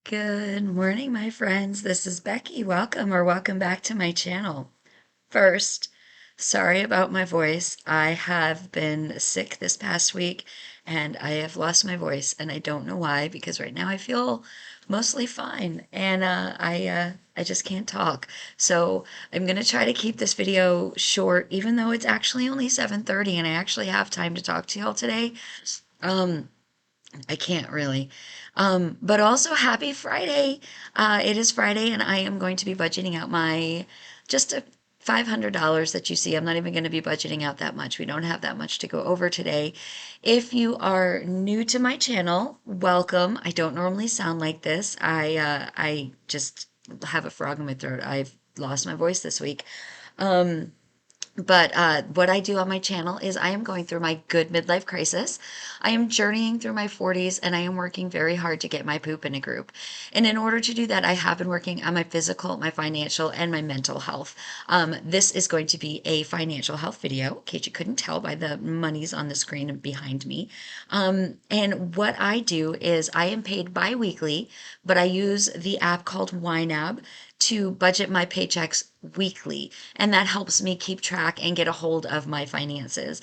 Good morning, my friends. This is Becky. Welcome back to my channel. First, sorry about my voice. I have been sick this past week and I have lost my voice, and I don't know why because right now I feel mostly fine and I just can't talk. So I'm gonna try to keep this video short, even though it's actually only 7:30 and I actually have time to talk to y'all today. Um, I can't really. But also happy Friday. It is Friday and I am going to be budgeting out my just a $500 that you see. I'm not even going to be budgeting out that much. We don't have that much to go over today. If you are new to my channel, welcome. I don't normally sound like this. I just have a frog in my throat. I've lost my voice this week. Um, but what I do on my channel is I am going through my good midlife crisis. I am journeying through my 40s and I am working very hard to get my poop in a group. And in order to do that, I have been working on my physical, my financial, and my mental health. This is going to be a financial health video, in case you couldn't tell by the monies on the screen behind me. And what I do is I am paid bi-weekly, but I use the app called YNAB to budget my paychecks weekly, and that helps me keep track and get a hold of my finances.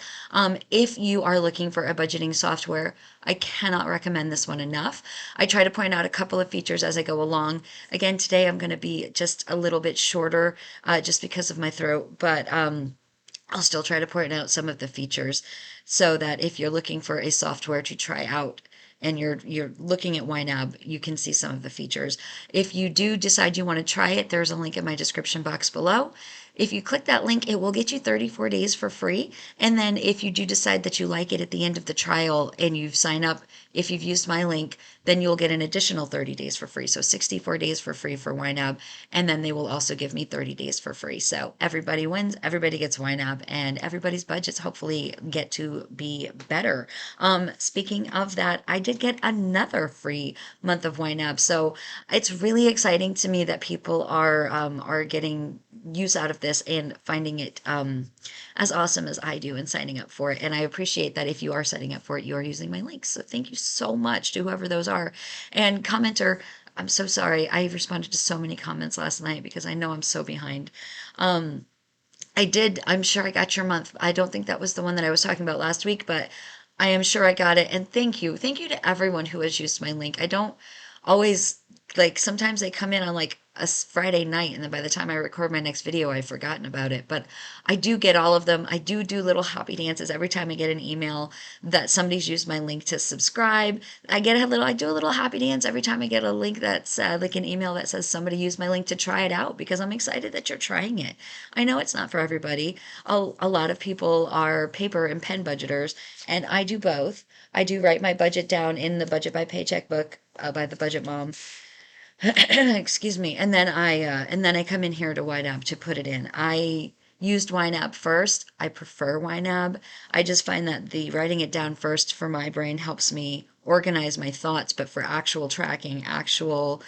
If you are looking for a budgeting software, I cannot recommend this one enough. I try to point out a couple of features as I go along. Again, today I'm going to be just a little bit shorter just because of my throat, but I'll still try to point out some of the features so that if you're looking for a software to try out and you're looking at YNAB, you can see some of the features. If you do decide you want to try it, there's a link in my description box below. If you click that link, it will get you 34 days for free. And then if you do decide that you like it at the end of the trial and you sign up, if you've used my link, then you'll get an additional 30 days for free. So 64 days for free for YNAB. And then they will also give me 30 days for free. So everybody wins, everybody gets YNAB, and everybody's budgets hopefully get to be better. Speaking of that, I did get another free month of YNAB. So it's really exciting to me that people are getting use out of this and finding it as awesome as I do and signing up for it. And I appreciate that if you are signing up for it, you are using my links. So thank you so much to whoever those are. And commenter, I'm so sorry. I responded to so many comments last night because I know I'm so behind. Um, I did. I'm sure I got your month. I don't think that was the one that I was talking about last week, but I am sure I got it. And thank you. Thank you to everyone who has used my link. I don't always like, sometimes they come in on like a Friday night, and then by the time I record my next video, I've forgotten about it. But I do get all of them. I do little happy dances every time I get an email that somebody's used my link to subscribe. I do a little happy dance every time I get a link that's like an email that says somebody used my link to try it out, because I'm excited that you're trying it. I know it's not for everybody. A lot of people are paper and pen budgeters, and I do both. I do write my budget down in the Budget by Paycheck book by the Budget Mom. Excuse me. And then I come in here to YNAB to put it in. I used YNAB first. I prefer YNAB. I just find that the writing it down first for my brain helps me organize my thoughts, but for actual tracking, actual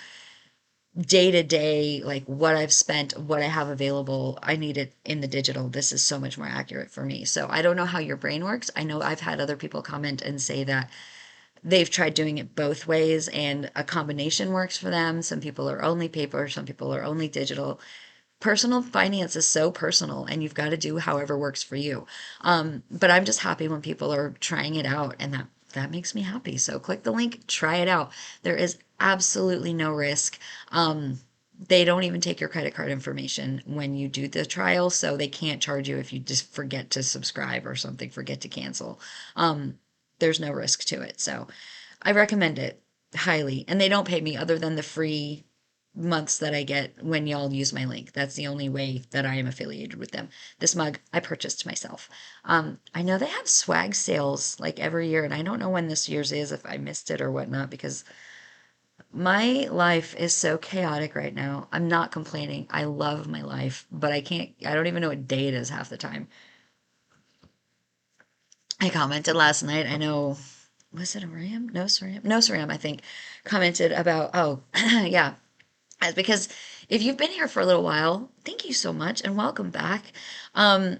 day to day, like what I've spent, what I have available, I need it in the digital. This is so much more accurate for me. So I don't know how your brain works. I know I've had other people comment and say that they've tried doing it both ways and a combination works for them. Some people are only paper, some people are only digital. Personal finance is so personal, and you've got to do however works for you. But I'm just happy when people are trying it out, and that makes me happy. So click the link, try it out. There is absolutely no risk. They don't even take your credit card information when you do the trial, so they can't charge you if you just forget to subscribe or something, forget to cancel. There's no risk to it. So I recommend it highly. And they don't pay me other than the free months that I get when y'all use my link. That's the only way that I am affiliated with them. This mug I purchased myself. I know they have swag sales like every year, and I don't know when this year's is, if I missed it or whatnot, because my life is so chaotic right now. I'm not complaining. I love my life, but I don't even know what day it is half the time. I commented last night. I know, was it a Ram? No, Saram. No, Saram, I think, commented about, oh, yeah. Because if you've been here for a little while, thank you so much and welcome back. Um,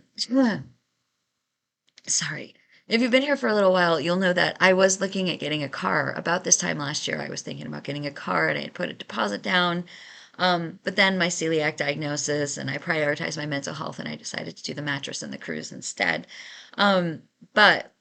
sorry. If you've been here for a little while, you'll know that I was looking at getting a car. About this time last year, I was thinking about getting a car and I had put a deposit down. But then my celiac diagnosis and I prioritized my mental health and I decided to do the mattress and the cruise instead. But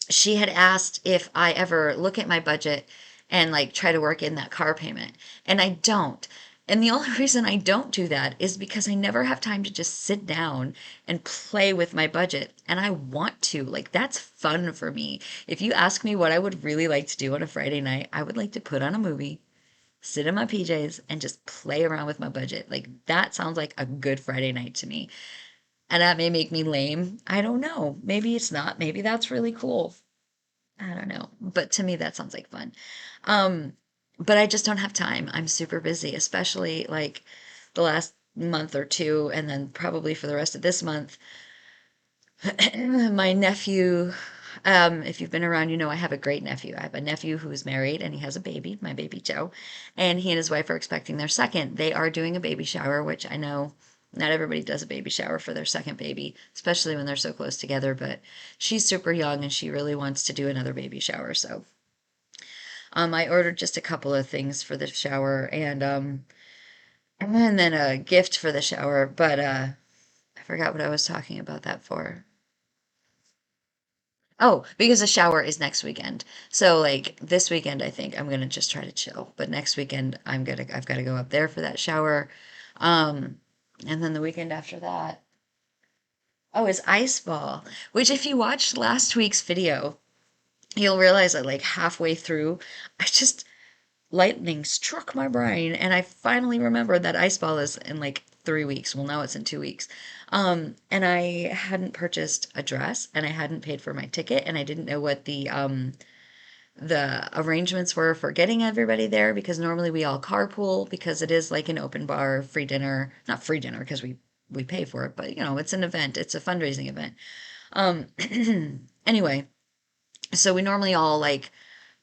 she had asked if I ever look at my budget and like try to work in that car payment. And I don't. And the only reason I don't do that is because I never have time to just sit down and play with my budget. And I want to. Like, that's fun for me. If you ask me what I would really like to do on a Friday night, I would like to put on a movie, sit in my PJs, and just play around with my budget. Like, that sounds like a good Friday night to me. And that may make me lame. I don't know. Maybe it's not. Maybe that's really cool. I don't know. But to me, that sounds like fun. Um, but I just don't have time. I'm super busy, especially like the last month or two, and then probably for the rest of this month. My nephew, if you've been around, you know I have a great nephew. I have a nephew who's married and he has a baby, my baby Joe, and he and his wife are expecting their second. They are doing a baby shower, which I know not everybody does a baby shower for their second baby, especially when they're so close together, but she's super young and she really wants to do another baby shower. So, I ordered just a couple of things for the shower and then a gift for the shower, but I forgot what I was talking about that for. Oh, because the shower is next weekend. So like this weekend I think I'm gonna just try to chill. But next weekend I've gotta go up there for that shower. Um and then the weekend after that. Oh, it's ice ball. Which if you watched last week's video, you'll realize that like halfway through, I just lightning struck my brain and I finally remembered that ice ball is in like 3 weeks. Well, now it's in 2 weeks. And I hadn't purchased a dress and I hadn't paid for my ticket and I didn't know what the arrangements were for getting everybody there because normally we all carpool because it is like an open bar, free dinner, not free dinner because we pay for it, but you know, it's an event, it's a fundraising event. Um, anyway, so we normally all like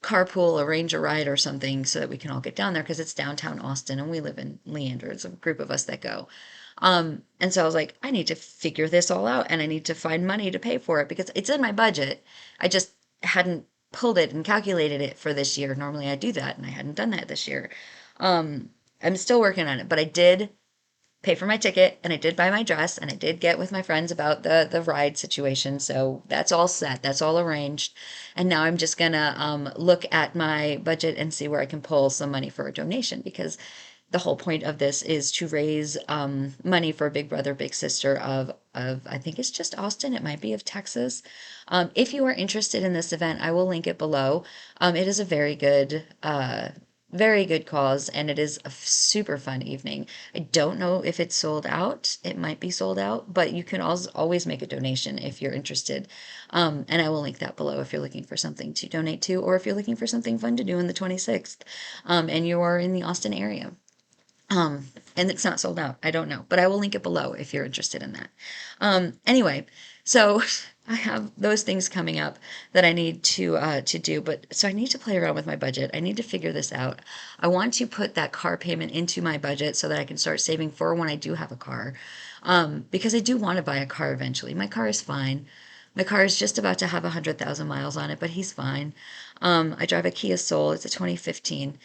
carpool, arrange a ride or something so that we can all get down there because it's downtown Austin and we live in Leander. It's a group of us that go. And so I was like, I need to figure this all out and I need to find money to pay for it because it's in my budget. I just hadn't pulled it and calculated it for this year. Normally I do that and I hadn't done that this year. I'm still working on it, but I did pay for my ticket and I did buy my dress and I did get with my friends about the ride situation. So that's all set. That's all arranged. And now I'm just gonna look at my budget and see where I can pull some money for a donation because the whole point of this is to raise money for Big Brother Big Sister of I think it's just Austin. It might be of Texas. If you are interested in this event, I will link it below. It is a very good cause, and it is a super fun evening. I don't know if it's sold out. It might be sold out, but you can always make a donation if you're interested. And I will link that below if you're looking for something to donate to, or if you're looking for something fun to do on the 26th, and you are in the Austin area. And it's not sold out. I don't know, but I will link it below if you're interested in that. Anyway, so I have those things coming up that I need to do, but so I need to play around with my budget. I need to figure this out. I want to put that car payment into my budget so that I can start saving for when I do have a car. Because I do want to buy a car eventually. My car is fine. My car is just about to have 100,000 miles on it, but he's fine. I drive a Kia Soul. It's a 2015.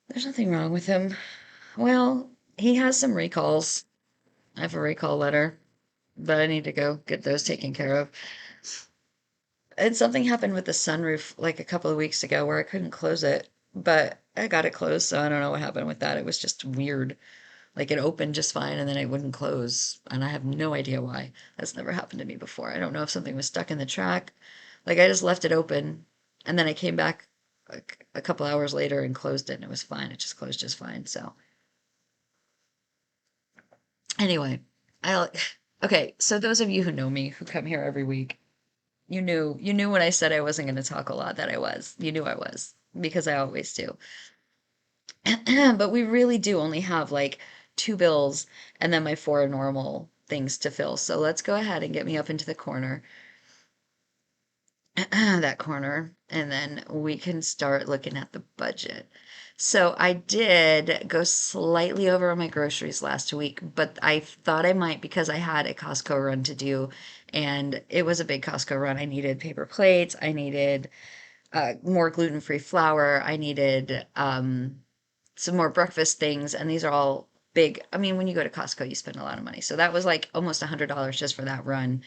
There's nothing wrong with him. Well, he has some recalls. I have a recall letter, but I need to go get those taken care of. And something happened with the sunroof like a couple of weeks ago where I couldn't close it, but I got it closed, so I don't know what happened with that. It was just weird. Like it opened just fine and then it wouldn't close, and I have no idea why. That's never happened to me before. I don't know if something was stuck in the track. Like I just left it open and then I came back like a couple hours later and closed it and it was fine. It just closed just fine. So anyway, I okay, so those of you who know me, who come here every week, you knew when I said I wasn't going to talk a lot that I was. You knew I was because I always do. But we really do only have like two bills and then my four normal things to fill. So let's go ahead and get me up into the corner, that corner, and then we can start looking at the budget. So I did go slightly over on my groceries last week, but I thought I might because I had a Costco run to do and it was a big Costco run. I needed paper plates. I needed more gluten-free flour. I needed some more breakfast things, and these are all big. I mean, when you go to Costco, you spend a lot of money. So that was like almost $100 just for that run.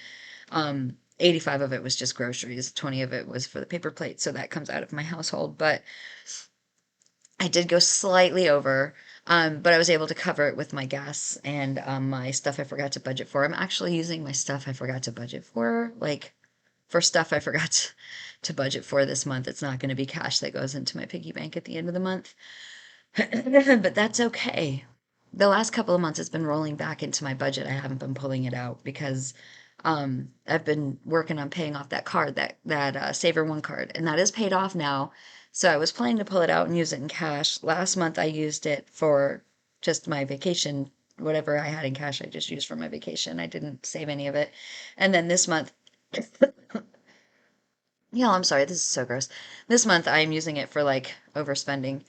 85 of it was just groceries, 20 of it was for the paper plate, so that comes out of my household. But I did go slightly over, but I was able to cover it with my gas and my stuff I forgot to budget for. I'm actually using my stuff I forgot to budget for, like for stuff I forgot to budget for this month. It's not going to be cash that goes into my piggy bank at the end of the month. But that's okay. The last couple of months it's been rolling back into my budget. I haven't been pulling it out because I've been working on paying off that card, that Saver One card, and that is paid off now. So I was planning to pull it out and use it in cash. Last month I used it for just my vacation. Whatever I had in cash, I just used for my vacation. I didn't save any of it. And then this month, yeah, I'm sorry, this is so gross. This month I'm using it for like overspending,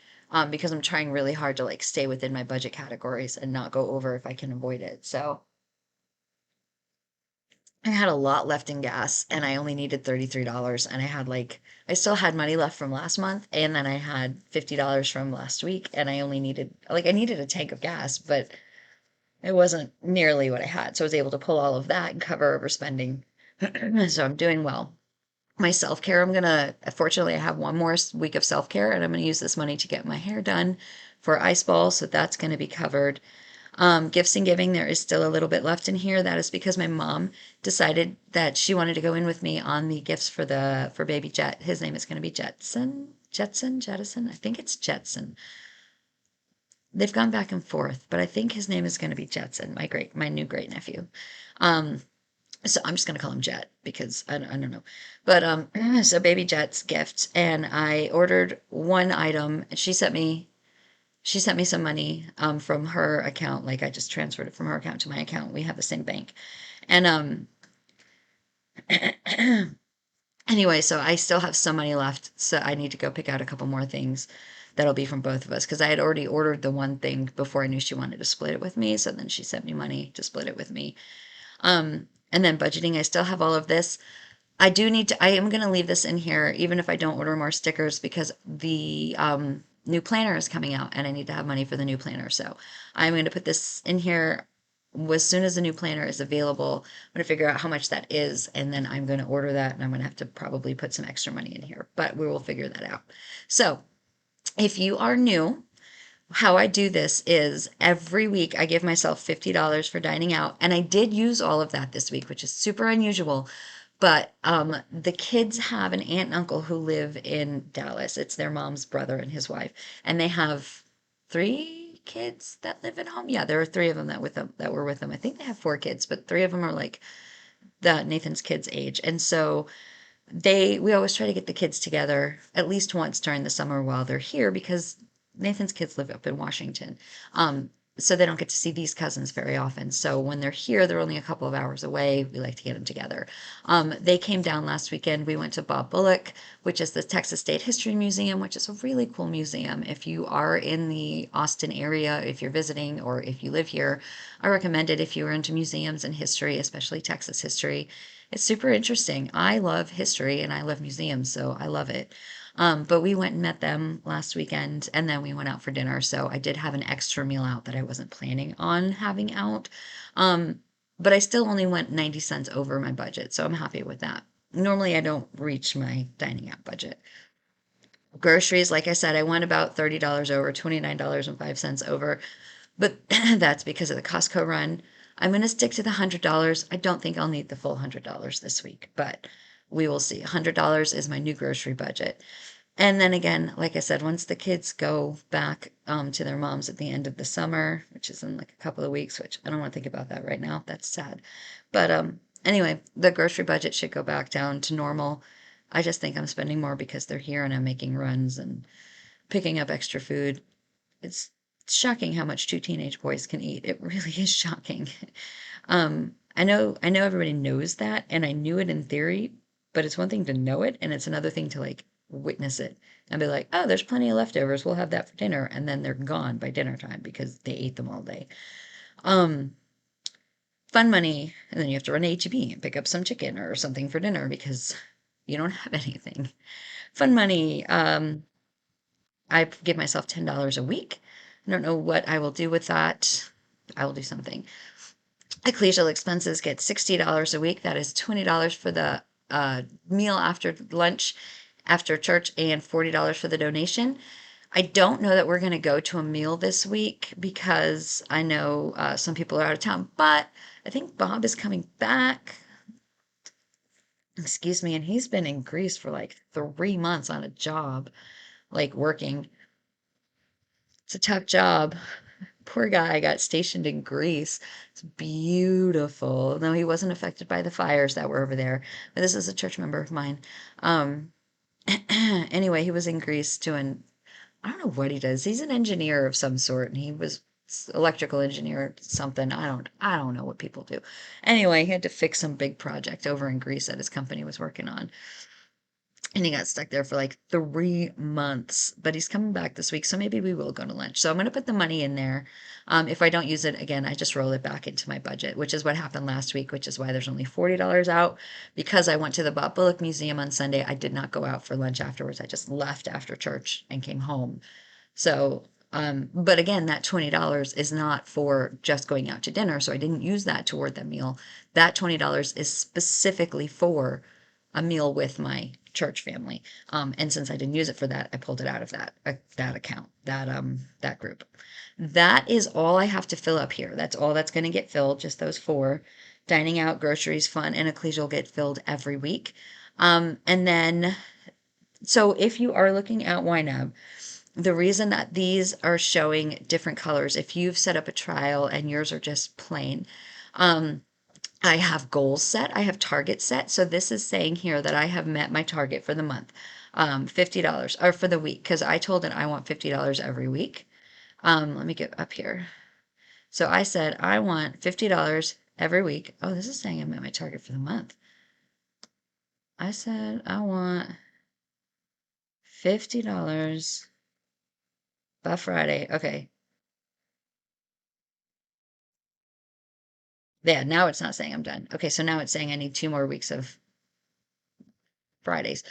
because I'm trying really hard to like stay within my budget categories and not go over if I can avoid it. So I had a lot left in gas and I only needed $33, and I had like I still had money left from last month, and then I had $50 from last week, and I only needed like I needed a tank of gas, but it wasn't nearly what I had. So I was able to pull all of that and cover overspending. So I'm doing well. My self-care, fortunately, I have one more week of self-care, and I'm gonna use this money to get my hair done for ice ball, so that's gonna be covered. Gifts and giving, there is still a little bit left in here. That is because my mom decided that she wanted to go in with me on the gifts for baby Jet. His name is gonna be Jettison. I think it's Jetson. They've gone back and forth, but I think his name is gonna be Jetson, my new great nephew. Um, so I'm just gonna call him Jet because I don't know. But so baby Jet's gift, and I ordered one item, and she sent me some money from her account. Like I just transferred it from her account to my account. We have the same bank. And anyway, so I still have some money left. So I need to go pick out a couple more things that'll be from both of us because I had already ordered the one thing before I knew she wanted to split it with me. So then she sent me money to split it with me. And then budgeting, I still have all of this. I am going to leave this in here, even if I don't order more stickers, because the new planner is coming out and I need to have money for the new planner. So I'm going to put this in here as soon as the new planner is available. I'm going to figure out how much that is, and then I'm going to order that, and I'm going to have to probably put some extra money in here, but we will figure that out. So if you are new, how I do this is every week I give myself $50 for dining out, and I did use all of that this week, which is super unusual. But the kids have an aunt and uncle who live in Dallas. It's their mom's brother and his wife, and they have three kids that live at home. Yeah, there are three of them that were with them. I think they have four kids, but three of them are like the Nathan's kids' age, and so we always try to get the kids together at least once during the summer while they're here because Nathan's kids live up in Washington. So they don't get to see these cousins very often. So when they're here, they're only a couple of hours away. We like to get them together. They came down last weekend. We went to Bob Bullock, which is the Texas State History Museum, which is a really cool museum. If you are in the Austin area, if you're visiting, or if you live here, I recommend it if you are into museums and history, especially Texas history. It's super interesting. I love history and I love museums, so I love it. But we went and met them last weekend, and then we went out for dinner. So I did have an extra meal out that I wasn't planning on having out. Um, but I still only went 90 cents over my budget, so I'm happy with that. Normally, I don't reach my dining out budget. Groceries, like I said, I went about $30 over, $29.05 over, but that's because of the Costco run. I'm going to stick to the $100. I don't think I'll need the full $100 this week, but we will see. $100 is my new grocery budget. And then again, like I said, once the kids go back to their moms at the end of the summer, which is in like a couple of weeks, which I don't want to think about that right now. That's sad. But anyway, the grocery budget should go back down to normal. I just think I'm spending more because they're here and I'm making runs and picking up extra food. It's shocking how much two teenage boys can eat. It really is shocking. I know everybody knows that, and I knew it in theory, but it's one thing to know it, and it's another thing to like witness it and be like, oh, there's plenty of leftovers. We'll have that for dinner, and then they're gone by dinner time because they ate them all day. Um, Fun money, and then you have to run to HEB and pick up some chicken or something for dinner because you don't have anything. Fun money, I give myself $10 a week. I don't know what I will do with that. I will do something. Ecclesial expenses get $60 a week. That is $20 for the meal after lunch, after church, and $40 for the donation. I don't know that we're going to go to a meal this week because I know some people are out of town, but I think Bob is coming back. Excuse me, and he's been in Greece for like 3 months on a job, like working. It's a tough job. Poor guy got stationed in Greece. It's beautiful. No, he wasn't affected by the fires that were over there, but this is a church member of mine. Um, anyway, he was in Greece doing, I don't know what he does. He's an engineer of some sort, and he was electrical engineer something. I don't know what people do. Anyway, he had to fix some big project over in Greece that his company was working on. And he got stuck there for like 3 months, but he's coming back this week, so maybe we will go to lunch. So I'm going to put the money in there. If I don't use it again, I just roll it back into my budget, which is what happened last week, which is why there's only $40 out. Because I went to the Bob Bullock Museum on Sunday, I did not go out for lunch afterwards. I just left after church and came home. So, but again, that $20 is not for just going out to dinner, so I didn't use that toward the meal. That $20 is specifically for a meal with my church family. And since I didn't use it for that, I pulled it out of that account, that group. That is all I have to fill up here. That's all that's going to get filled, just those four. Dining out, groceries, fun, and ecclesial get filled every week. And then, so if you are looking at YNAB, the reason that these are showing different colors, if you've set up a trial and yours are just plain, I have goals set, I have targets set. So this is saying here that I have met my target for the month, $50, or for the week, because I told it I want $50 every week. Let me get up here. So I said I want $50 every week. Oh, this is saying I met my target for the month. I said I want $50 by Friday. Okay. Yeah, now it's not saying I'm done. Okay, so now it's saying I need 2 more weeks of Fridays.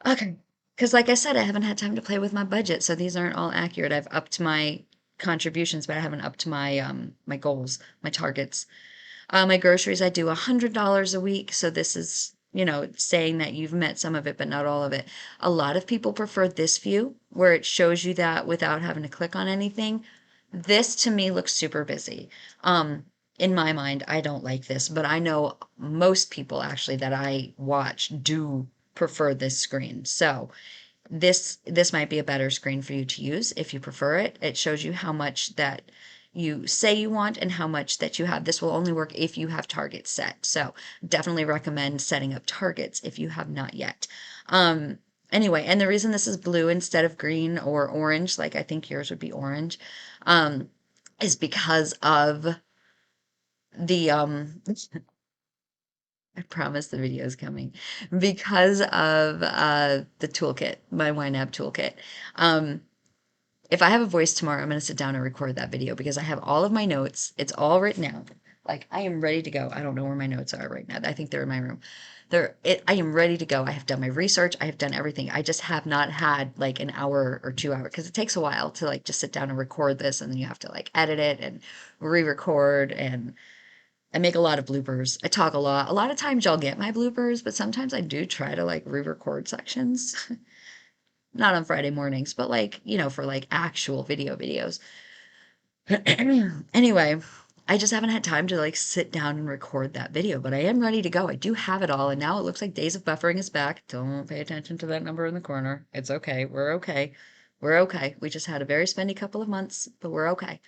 Okay, because like I said, I haven't had time to play with my budget, so these aren't all accurate. I've upped my contributions, but I haven't upped my goals, my targets. My groceries, I do $100 a week, so this is, saying that you've met some of it, but not all of it. A lot of people prefer this view, where it shows you that without having to click on anything. This to me looks super busy. In my mind, I don't like this, but I know most people actually that I watch do prefer this screen. So this might be a better screen for you to use if you prefer it. It shows you how much that you say you want and how much that you have. This will only work if you have targets set. So definitely recommend setting up targets if you have not yet. Anyway, and the reason this is blue instead of green or orange, like I think yours would be orange, um, is because of the I promise the video is coming because of the toolkit, my YNAB toolkit. Um, if I have a voice tomorrow, I'm going to sit down and record that video because I have all of my notes. It's all written out. Like I am ready to go. I don't know where my notes are right now. I think they're in my room. I am ready to go. I have done my research. I have done everything. I just have not had like an hour or 2 hours because it takes a while to like just sit down and record this, and then you have to like edit it and re-record, and I make a lot of bloopers. I talk a lot. A lot of times y'all get my bloopers, but sometimes I do try to like re-record sections. Not on Friday mornings, but like, for like actual videos. Anyway, I just haven't had time to like sit down and record that video, but I am ready to go. I do have it all, and now it looks like Days of Buffering is back. Don't pay attention to that number in the corner. It's okay. We're okay. We're okay. We just had a very spendy couple of months, but we're okay.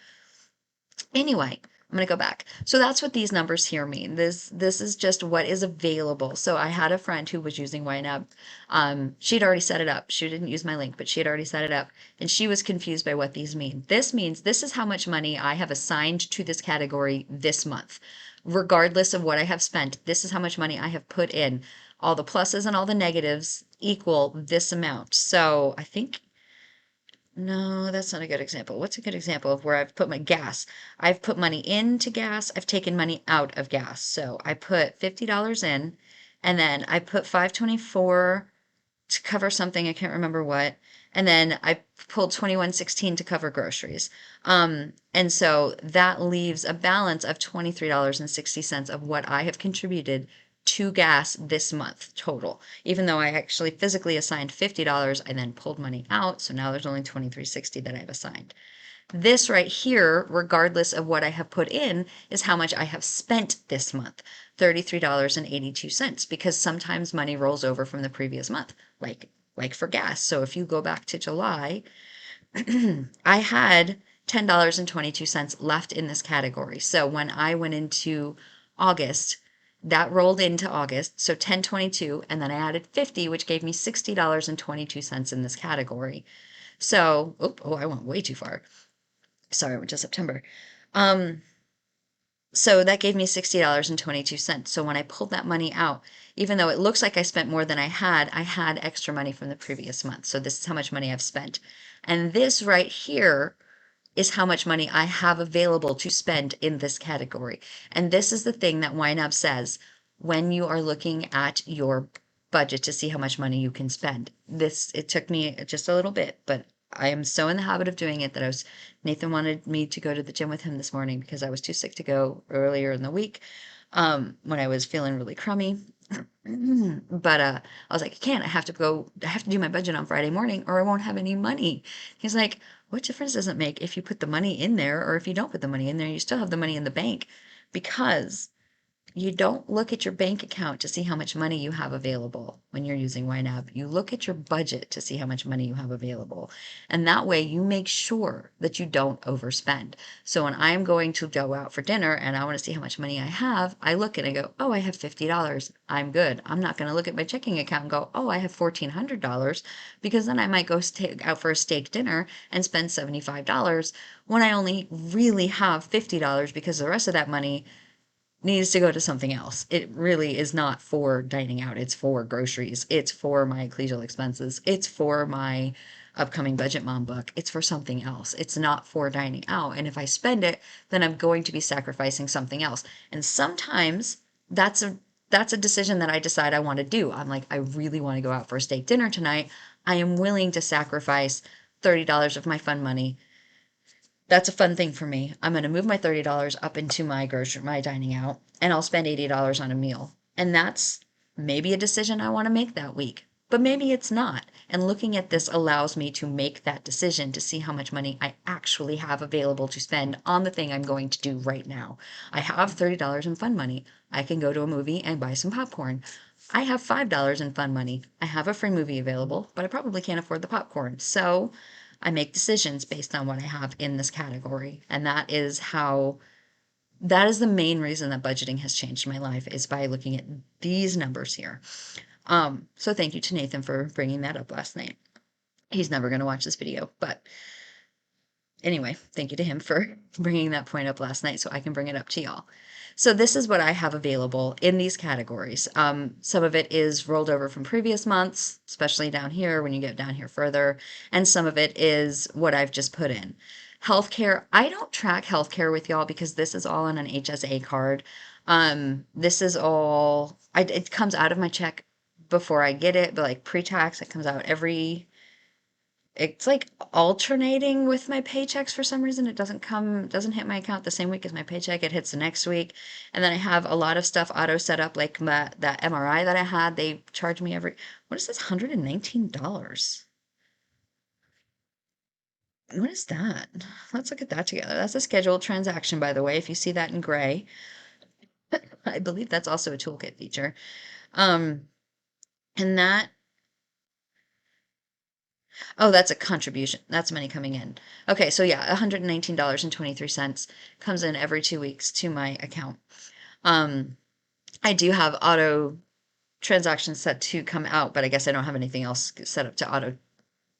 Anyway, I'm going to go back. So that's what these numbers here mean. This is just what is available. So I had a friend who was using YNAB. She'd already set it up. She didn't use my link, but she had already set it up. And she was confused by what these mean. This means this is how much money I have assigned to this category this month. Regardless of what I have spent, this is how much money I have put in. All the pluses and all the negatives equal this amount. So I think No, that's not a good example. What's a good example of where I've put my gas? I've put money into gas. I've taken money out of gas. So I put $50 in, and then I put 524 to cover something. I can't remember what. And then I pulled 2116 to cover groceries. And so that leaves a balance of $23.60 of what I have contributed to gas this month total. Even though I actually physically assigned $50, I then pulled money out. So now there's only 23.60 that I've assigned. This right here, regardless of what I have put in, is how much I have spent this month, $33.82, because sometimes money rolls over from the previous month, like for gas. So if you go back to July, I had $10.22 left in this category. So when I went into August, that rolled into August, so 10.22, and then I added 50, which gave me $60.22 in this category. So, I went way too far. Sorry, I went to September. Um, so that gave me $60.22. So when I pulled that money out, even though it looks like I spent more than I had extra money from the previous month. So this is how much money I've spent. And this right here is how much money I have available to spend in this category. And this is the thing that YNAB says when you are looking at your budget to see how much money you can spend. It took me just a little bit, but I am so in the habit of doing it that Nathan wanted me to go to the gym with him this morning because I was too sick to go earlier in the week, when I was feeling really crummy. But I was like, I can't. I have to do my budget on Friday morning or I won't have any money. He's like, what difference does it make if you put the money in there or if you don't put the money in there? You still have the money in the bank because you don't look at your bank account to see how much money you have available when you're using YNAB. You look at your budget to see how much money you have available. And that way you make sure that you don't overspend. So when I'm going to go out for dinner and I want to see how much money I have, I look at it and go, oh, I have $50. I'm good. I'm not going to look at my checking account and go, oh, I have $1,400, because then I might go out for a steak dinner and spend $75 when I only really have $50, because the rest of that money needs to go to something else. It really is not for dining out. It's for groceries. It's for my ecclesial expenses. It's for my upcoming Budget Mom book. It's for something else. It's not for dining out. And if I spend it, then I'm going to be sacrificing something else. And sometimes that's a decision that I decide I want to do. I'm like, I really want to go out for a steak dinner tonight. I am willing to sacrifice $30 of my fun money. That's a fun thing for me. I'm going to move my $30 up into my dining out, and I'll spend $80 on a meal. And that's maybe a decision I want to make that week, but maybe it's not. And looking at this allows me to make that decision to see how much money I actually have available to spend on the thing I'm going to do right now. I have $30 in fun money. I can go to a movie and buy some popcorn. I have $5 in fun money. I have a free movie available, but I probably can't afford the popcorn. So I make decisions based on what I have in this category. And that is the main reason that budgeting has changed my life, is by looking at these numbers here. So thank you to Nathan for bringing that up last night. He's never going to watch this video, but anyway, thank you to him for bringing that point up last night so I can bring it up to y'all. So this is what I have available in these categories. Some of it is rolled over from previous months, especially down here when you get down here further, and some of it is what I've just put in. Healthcare, I don't track healthcare with y'all because this is all on an HSA card. This is all, it comes out of my check before I get it, but like pre-tax, it comes out it's like alternating with my paychecks for some reason. It doesn't hit my account the same week as my paycheck. It hits the next week. And then I have a lot of stuff auto set up, like that MRI that I had. They charge me what is this, $119? What is that? Let's look at that together. That's a scheduled transaction, by the way, if you see that in gray. I believe that's also a toolkit feature. Um, and that's a contribution. That's money coming in. Okay, so yeah, $119.23 comes in every 2 weeks to my account. I do have auto transactions set to come out, but I guess I don't have anything else set up to auto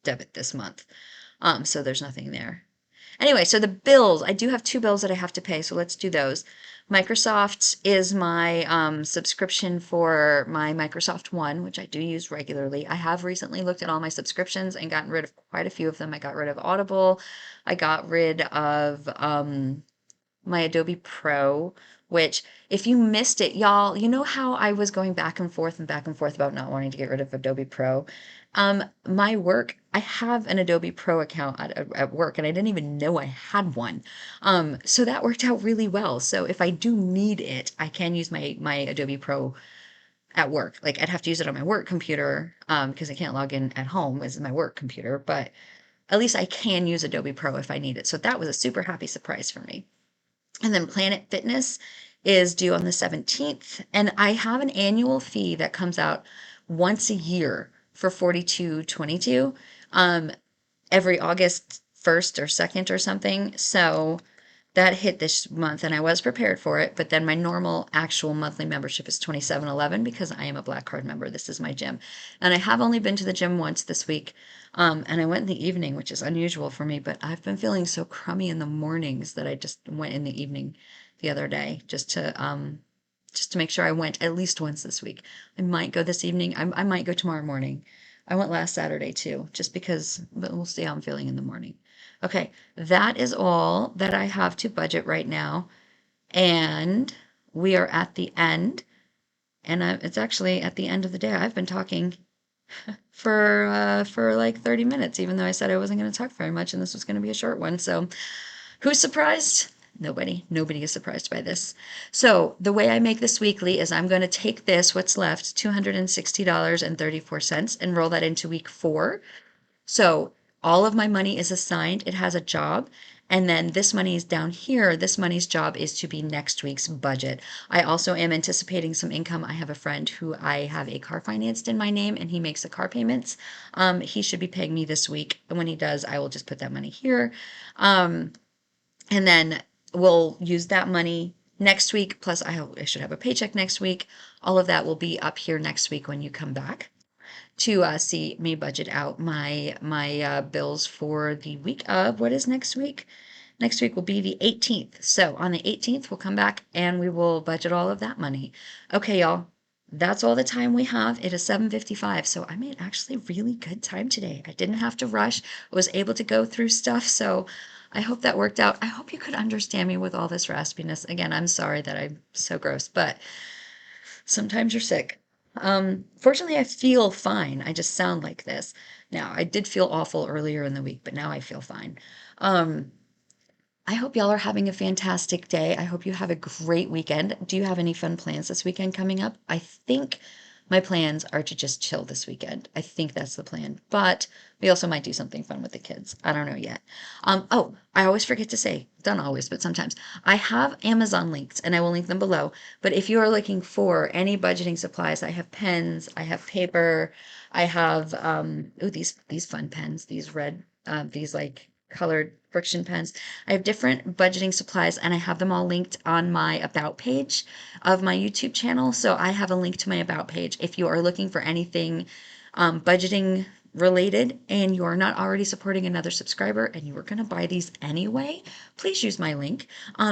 debit this month. So there's nothing there. Anyway, so the bills, I do have two bills that I have to pay, so let's do those. Microsoft is my subscription for my Microsoft One, which I do use regularly. I have recently looked at all my subscriptions and gotten rid of quite a few of them. I got rid of Audible. I got rid of my Adobe Pro, which if you missed it, y'all, you know how I was going back and forth about not wanting to get rid of Adobe Pro. My work, I have an Adobe Pro account at work, and I didn't even know I had one. So that worked out really well. So if I do need it, I can use my Adobe Pro at work. Like I'd have to use it on my work computer, because I can't log in at home as my work computer, but at least I can use Adobe Pro if I need it. So that was a super happy surprise for me. And then Planet Fitness is due on the 17th. And I have an annual fee that comes out once a year for 42.22, every August 1st or 2nd or something. So that hit this month and I was prepared for it, but then my normal actual monthly membership is 27.11 because I am a Black Card member. This is my gym. And I have only been to the gym once this week. And I went in the evening, which is unusual for me, but I've been feeling so crummy in the mornings that I just went in the evening the other day just to make sure I went at least once this week. I might go this evening. I might go tomorrow morning. I went last Saturday too, just because, but we'll see how I'm feeling in the morning. Okay, that is all that I have to budget right now. And we are at the end. And it's actually at the end of the day. I've been talking for like 30 minutes, even though I said I wasn't going to talk very much and this was going to be a short one. So who's surprised? Nobody. Nobody is surprised by this. So the way I make this weekly is I'm going to take this, what's left, $260.34, and roll that into week 4. So all of my money is assigned. It has a job. And then this money is down here. This money's job is to be next week's budget. I also am anticipating some income. I have a friend who I have a car financed in my name and he makes the car payments. He should be paying me this week. And when he does, I will just put that money here. And then we'll use that money next week. Plus I should have a paycheck next week. All of that will be up here next week when you come back to see me budget out my bills for the week of, what is next week? Next week will be the 18th. So on the 18th, we'll come back and we will budget all of that money. Okay, y'all. That's all the time we have. It is 7:55, so I made actually really good time today. I didn't have to rush. I was able to go through stuff, so I hope that worked out. I hope you could understand me with all this raspiness. Again, I'm sorry that I'm so gross, but sometimes you're sick. Fortunately, I feel fine. I just sound like this. Now, I did feel awful earlier in the week, but now I feel fine. Um, I hope y'all are having a fantastic day. I hope you have a great weekend. Do you have any fun plans this weekend coming up? I think my plans are to just chill this weekend. I think that's the plan. But we also might do something fun with the kids. I don't know yet. Oh, I always forget to say, don't always, but sometimes, I have Amazon links and I will link them below. But if you are looking for any budgeting supplies, I have pens, I have paper, I have ooh, these fun pens, these red, these like colored friction pens. I have different budgeting supplies and I have them all linked on my about page of my YouTube channel. So I have a link to my about page if you are looking for anything budgeting related and you're not already supporting another subscriber and you were going to buy these anyway, please use my link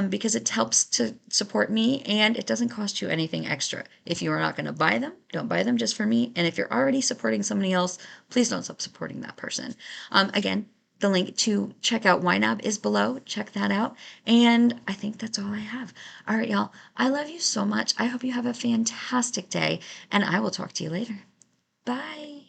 because it helps to support me and it doesn't cost you anything extra. If you are not going to buy them, don't buy them just for me. And if you're already supporting somebody else, please don't stop supporting that person. Again, the link to check out YNAB is below. Check that out. And I think that's all I have. All right, y'all. I love you so much. I hope you have a fantastic day, and I will talk to you later. Bye.